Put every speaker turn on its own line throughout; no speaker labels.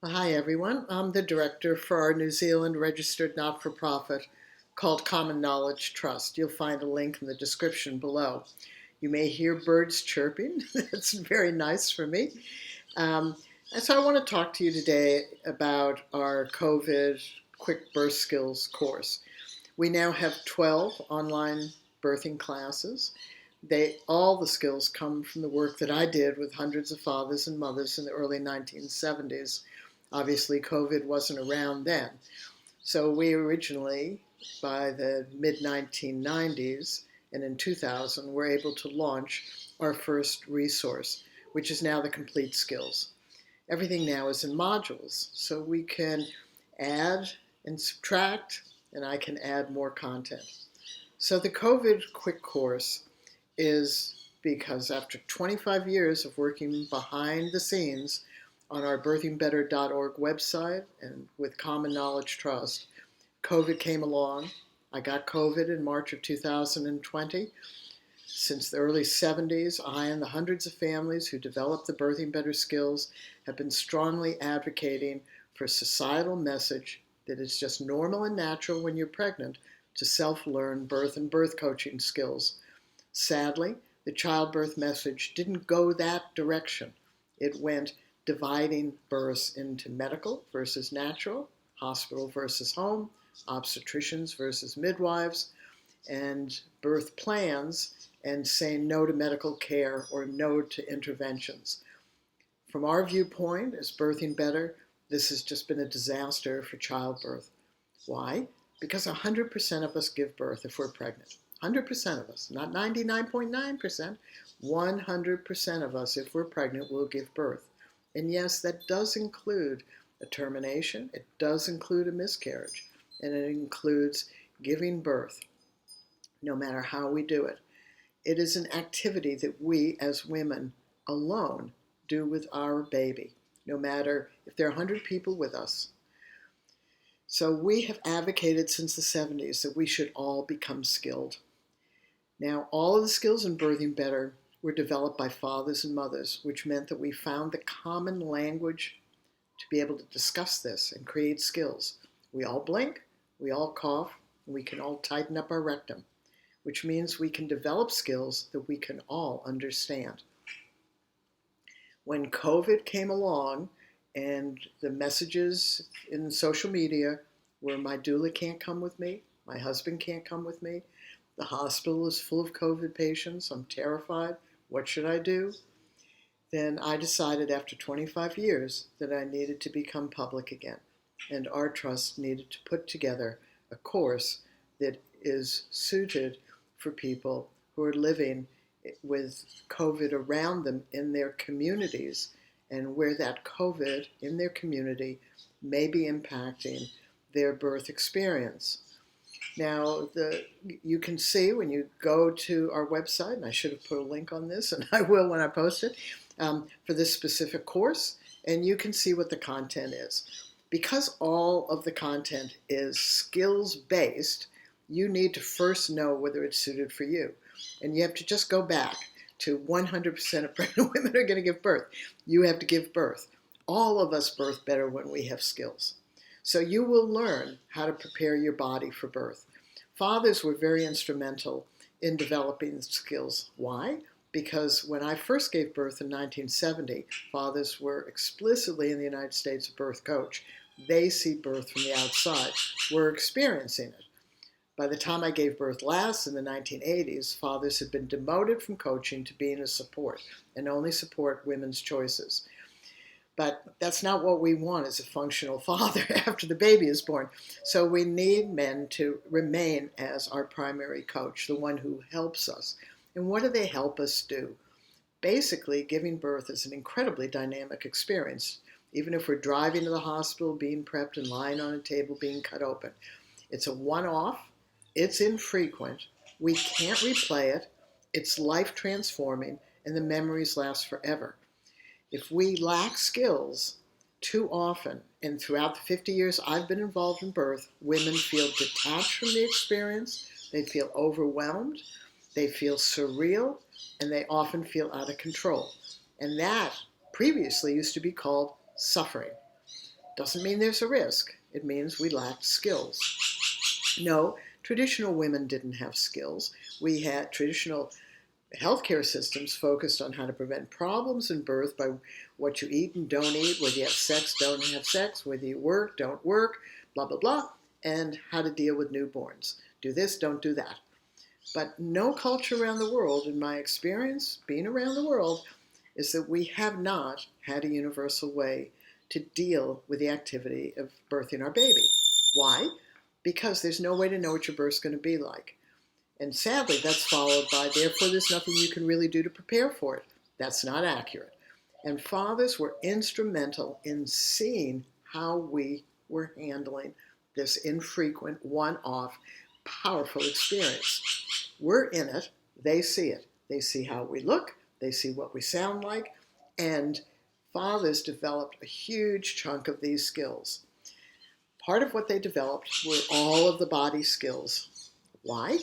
Hi, everyone. I'm the director for our New Zealand registered not-for-profit called Common Knowledge Trust. You'll find a link in the description below. You may hear birds chirping. That's very nice for me. Um, and so I want to talk to you today about our COVID Quick Birth Skills course. We now have 12 online birthing classes. All the skills come from the work that I did with hundreds of fathers and mothers in the early 1970s. Obviously, COVID wasn't around then. So we originally, by the mid-1990s and in 2000, were able to launch our first resource, which is now the Complete Skills. Everything now is in modules, so we can add and subtract, and I can add more content. So the COVID Quick Course is because after 25 years of working behind the scenes on our birthingbetter.org website and with Common Knowledge Trust, COVID came along. I got COVID in March of 2020. Since the early 70s, I and the hundreds of families who developed the Birthing Better skills have been strongly advocating for a societal message that it's just normal and natural when you're pregnant to self-learn birth and birth coaching skills. Sadly, the childbirth message didn't go that direction. It went dividing births into medical versus natural, hospital versus home, obstetricians versus midwives, and birth plans, and saying no to medical care or no to interventions. From our viewpoint as Birthing Better, this has just been a disaster for childbirth. Why? Because 100% of us give birth if we're pregnant. 100% of us, not 99.9%, 100% of us, if we're pregnant, will give birth. And yes, that does include a termination, it does include a miscarriage, and it includes giving birth, no matter how we do it. It is an activity that we as women alone do with our baby, no matter if there are 100 people with us. So we have advocated since the 70s that we should all become skilled. Now, all of the skills in Birthing Better were developed by fathers and mothers, which meant that we found the common language to be able to discuss this and create skills. We all blink, we all cough, and we can all tighten up our rectum, which means we can develop skills that we can all understand. When COVID came along and the messages in social media were my doula can't come with me, my husband can't come with me, the hospital is full of COVID patients, I'm terrified, what should I do? Then I decided after 25 years that I needed to become public again. And our trust needed to put together a course that is suited for people who are living with COVID around them in their communities and where that COVID in their community may be impacting their birth experience. Now, you can see when you go to our website, and I should have put a link on this, and I will when I post it, for this specific course, and you can see what the content is. Because all of the content is skills-based, you need to first know whether it's suited for you. And you have to just go back to 100% of pregnant women are going to give birth. You have to give birth. All of us birth better when we have skills. So you will learn how to prepare your body for birth. Fathers were very instrumental in developing skills. Why? Because when I first gave birth in 1970, fathers were explicitly in the United States a birth coach. They see birth from the outside. We're experiencing it. By the time I gave birth last in the 1980s, fathers had been demoted from coaching to being a support and only support women's choices. But that's not what we want as a functional father after the baby is born. So we need men to remain as our primary coach, the one who helps us. And what do they help us do? Basically, giving birth is an incredibly dynamic experience. Even if we're driving to the hospital, being prepped, and lying on a table being cut open. It's a one-off. It's infrequent. We can't replay it. It's life-transforming, and the memories last forever. If we lack skills, too often, and throughout the 50 years I've been involved in birth, women feel detached from the experience, they feel overwhelmed, they feel surreal, and they often feel out of control. And that previously used to be called suffering. Doesn't mean there's a risk. It means we lacked skills. No, traditional women didn't have skills. We had traditional healthcare systems focused on how to prevent problems in birth by what you eat and don't eat, whether you have sex, don't have sex, whether you work, don't work, blah, blah, blah, and how to deal with newborns. Do this, don't do that. But no culture around the world, in my experience, being around the world, is that we have not had a universal way to deal with the activity of birthing our baby. Why? Because there's no way to know what your birth's going to be like. And sadly, that's followed by, therefore, there's nothing you can really do to prepare for it. That's not accurate. And fathers were instrumental in seeing how we were handling this infrequent, one-off, powerful experience. We're in it. They see it. They see how we look. They see what we sound like. And fathers developed a huge chunk of these skills. Part of what they developed were all of the body skills. Why?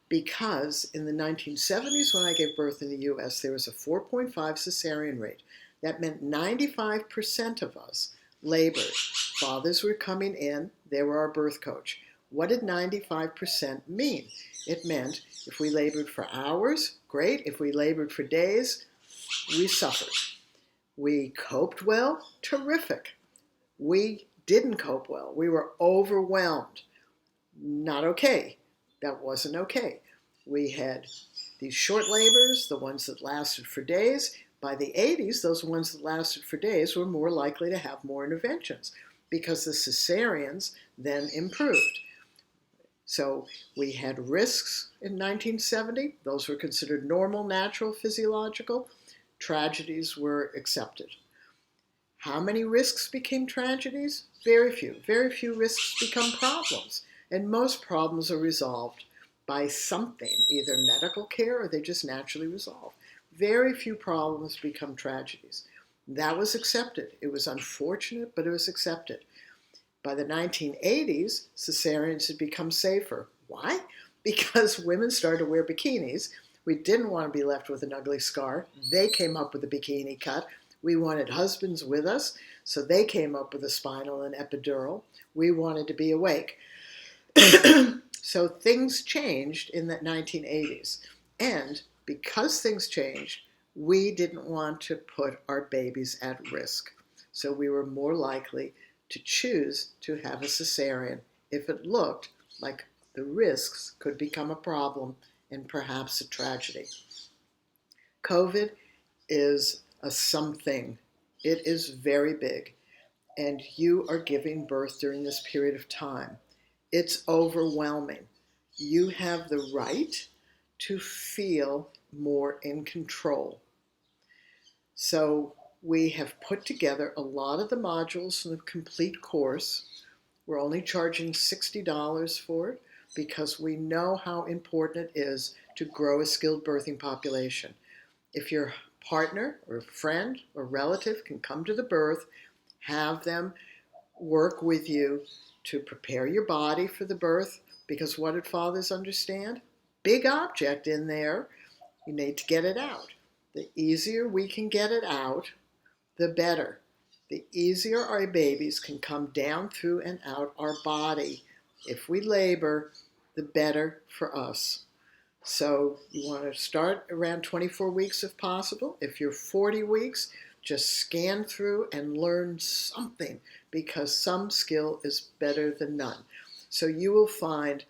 Because in the 1970s, when I gave birth in the U.S., there was a 4.5 caesarean rate. That meant 95% of us labored. Fathers were coming in. They were our birth coach. What did 95% mean? It meant if we labored for hours, great. If we labored for days, we suffered. We coped well, terrific. We didn't cope well. We were overwhelmed. Not okay. That wasn't okay. We had these short labors, the ones that lasted for days. By the 80s, those ones that lasted for days were more likely to have more interventions because the cesareans then improved. So we had risks in 1970. Those were considered normal, natural, physiological. Tragedies were accepted. How many risks became tragedies? Very few. Very few risks become problems. And most problems are resolved by something, either medical care or they just naturally resolve. Very few problems become tragedies. That was accepted. It was unfortunate, but it was accepted. By the 1980s, cesareans had become safer. Why? Because women started to wear bikinis. We didn't want to be left with an ugly scar. They came up with a bikini cut. We wanted husbands with us, so they came up with a spinal and epidural. We wanted to be awake. So things changed in the 1980s. And because things changed, we didn't want to put our babies at risk. So we were more likely to choose to have a cesarean if it looked like the risks could become a problem and perhaps a tragedy. COVID is a something. It is very big. And you are giving birth during this period of time. It's overwhelming. You have the right to feel more in control. So we have put together a lot of the modules in the complete course. We're only charging $60 for it because we know how important it is to grow a skilled birthing population. If your partner or friend or relative can come to the birth, have them work with you to prepare your body for the birth, because what did fathers understand? Big object in there. You need to get it out. The easier we can get it out, the better. The easier our babies can come down through and out our body. If we labor, the better for us. So you want to start around 24 weeks if possible. If you're 40 weeks, just scan through and learn something, because some skill is better than none. So you will find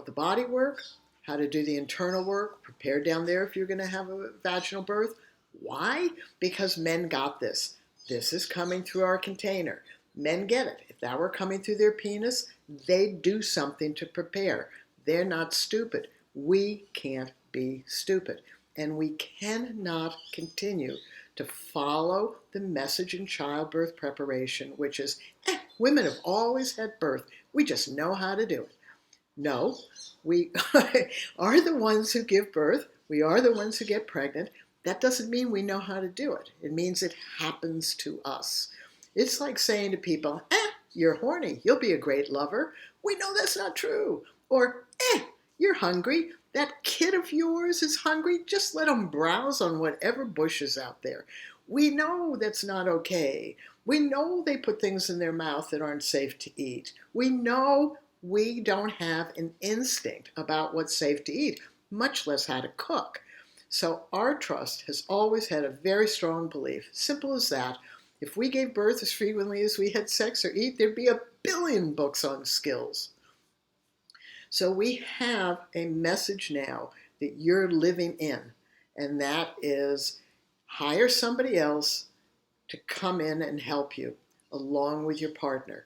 the body work, how to do the internal work, prepare down there if you're going to have a vaginal birth. Why? Because men got this. This is coming through our container. Men get it. If that were coming through their penis, they'd do something to prepare. They're not stupid. We can't be stupid. And we cannot continue to follow the message in childbirth preparation, which is, women have always had birth. We just know how to do it. No, we are the ones who give birth. We are the ones who get pregnant. That doesn't mean we know how to do it. It means it happens to us. It's like saying to people, you're horny. You'll be a great lover. We know that's not true. Or, you're hungry. That kid of yours is hungry. Just let him browse on whatever bush is out there. We know that's not okay. We know they put things in their mouth that aren't safe to eat. We know we don't have an instinct about what's safe to eat, much less how to cook. So our trust has always had a very strong belief, simple as that. If we gave birth as frequently as we had sex or eat, there'd be a billion books on skills. So we have a message now that you're living in, and that is hire somebody else to come in and help you along with your partner.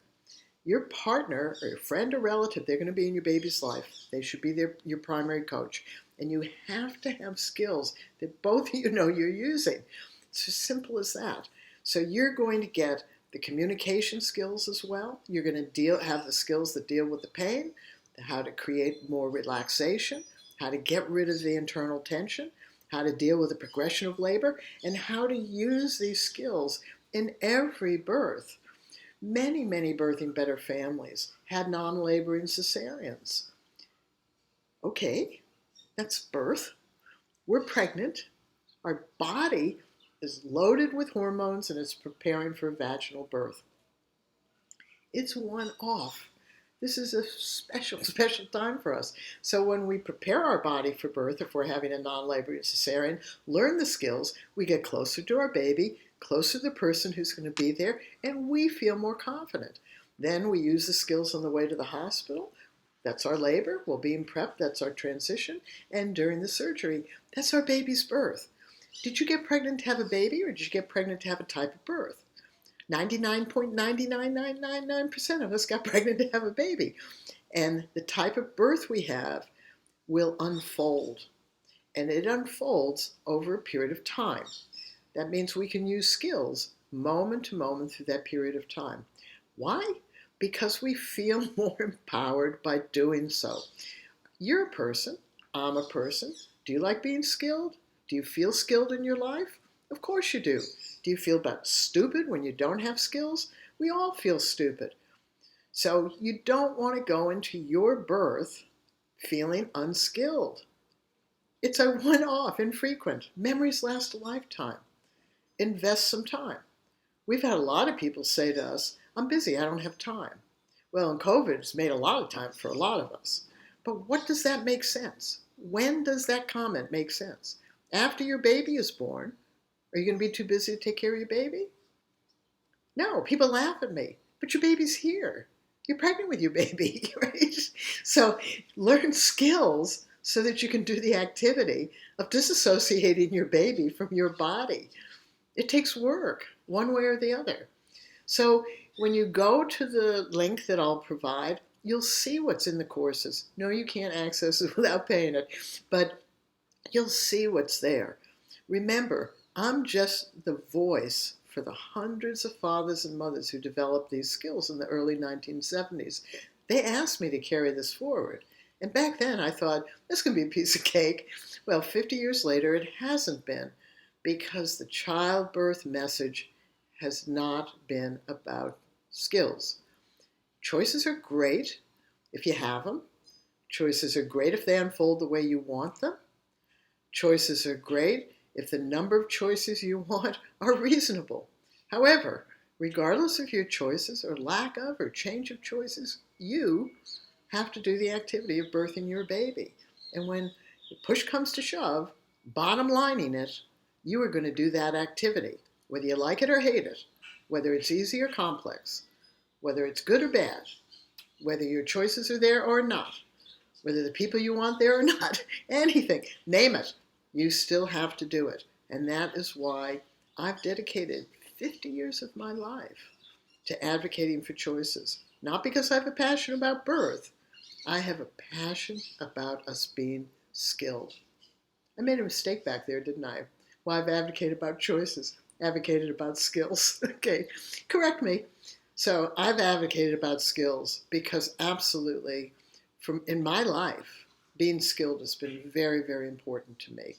Your partner or your friend or relative, they're going to be in your baby's life. They should be your primary coach. And you have to have skills that both of you know you're using. It's as simple as that. So you're going to get the communication skills as well. You're going to have the skills that deal with the pain, how to create more relaxation, how to get rid of the internal tension, how to deal with the progression of labor, and how to use these skills in every birth. Many, many Birthing Better families had non-laboring cesareans. Okay, that's birth. We're pregnant. Our body is loaded with hormones and it's preparing for vaginal birth. It's one off. This is a special, special time for us. So when we prepare our body for birth, if we're having a non-laboring cesarean, learn the skills, we get closer to our baby, closer to the person who's going to be there, and we feel more confident. Then we use the skills on the way to the hospital. That's our labor. We'll be in prep. That's our transition. And during the surgery, that's our baby's birth. Did you get pregnant to have a baby, or did you get pregnant to have a type of birth? 99.99999% of us got pregnant to have a baby. And the type of birth we have will unfold. And it unfolds over a period of time. That means we can use skills moment to moment through that period of time. Why? Because we feel more empowered by doing so. You're a person. I'm a person. Do you like being skilled? Do you feel skilled in your life? Of course you do. Do you feel about stupid when you don't have skills? We all feel stupid. So you don't want to go into your birth feeling unskilled. It's a one-off, infrequent. Memories last a lifetime. Invest some time. We've had a lot of people say to us, I'm busy, I don't have time. Well, and COVID's made a lot of time for a lot of us. But what does that make sense? When does that comment make sense? After your baby is born, are you going to be too busy to take care of your baby? No, people laugh at me, but your baby's here. You're pregnant with your baby, right? So learn skills so that you can do the activity of disassociating your baby from your body. It takes work, one way or the other. So when you go to the link that I'll provide, you'll see what's in the courses. No, you can't access it without paying it, but you'll see what's there. Remember, I'm just the voice for the hundreds of fathers and mothers who developed these skills in the early 1970s. They asked me to carry this forward. And back then I thought, this can be a piece of cake. Well, 50 years later, it hasn't been, because the childbirth message has not been about skills. Choices are great if you have them. Choices are great if they unfold the way you want them. Choices are great if the number of choices you want are reasonable. However, regardless of your choices or lack of or change of choices, you have to do the activity of birthing your baby. And when the push comes to shove, bottom lining it, you are going to do that activity, whether you like it or hate it, whether it's easy or complex, whether it's good or bad, whether your choices are there or not, whether the people you want there or not, anything, name it, you still have to do it. And that is why I've dedicated 50 years of my life to advocating for choices. Not because I have a passion about birth, I have a passion about us being skilled. I made a mistake back there, didn't I? Well, I've advocated about choices, advocated about skills. Okay, correct me. So I've advocated about skills because absolutely, in my life, being skilled has been very, very important to me.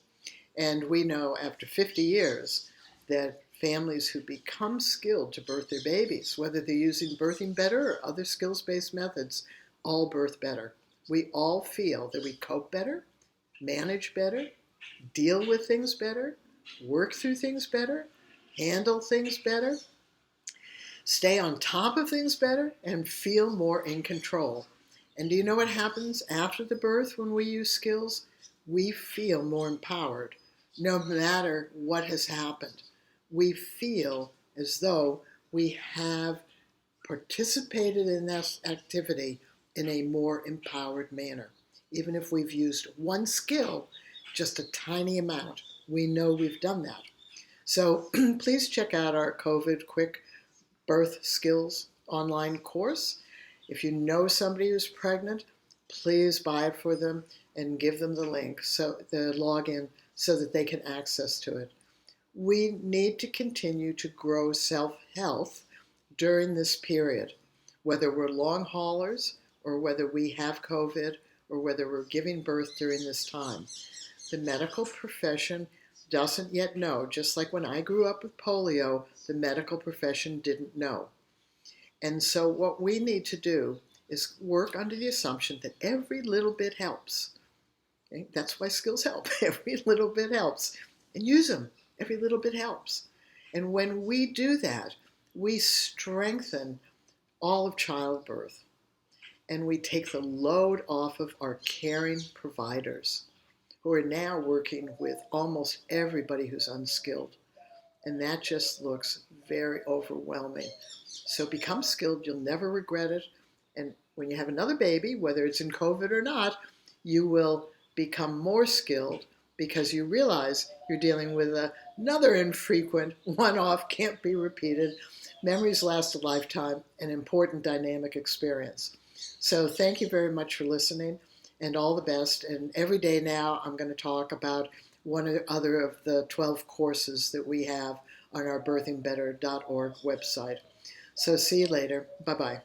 And we know after 50 years that families who become skilled to birth their babies, whether they're using Birthing Better or other skills-based methods, all birth better. We all feel that we cope better, manage better, deal with things better, work through things better, handle things better, stay on top of things better, and feel more in control. And do you know what happens after the birth when we use skills? We feel more empowered no matter what has happened. We feel as though we have participated in this activity in a more empowered manner. Even if we've used one skill, just a tiny amount, we know we've done that. So please check out our COVID Quick Birth Skills online course. If you know somebody who's pregnant, please buy it for them and give them the link, so the login, so that they can access to it. We need to continue to grow self-health during this period, whether we're long haulers or whether we have COVID or whether we're giving birth during this time. The medical profession doesn't yet know. Just like when I grew up with polio, the medical profession didn't know. And so what we need to do is work under the assumption that every little bit helps. Okay? That's why skills help. Every little bit helps. And use them. Every little bit helps. And when we do that, we strengthen all of childbirth. And we take the load off of our caring providers, who are now working with almost everybody who's unskilled. And that just looks very overwhelming. So become skilled. You'll never regret it. And when you have another baby, whether it's in COVID or not, you will become more skilled because you realize you're dealing with another infrequent, one-off, can't be repeated, memories last a lifetime, an important dynamic experience. So thank you very much for listening, and all the best. And every day now I'm going to talk about one or other of the 12 courses that we have on our birthingbetter.org website. So see you later. Bye-bye.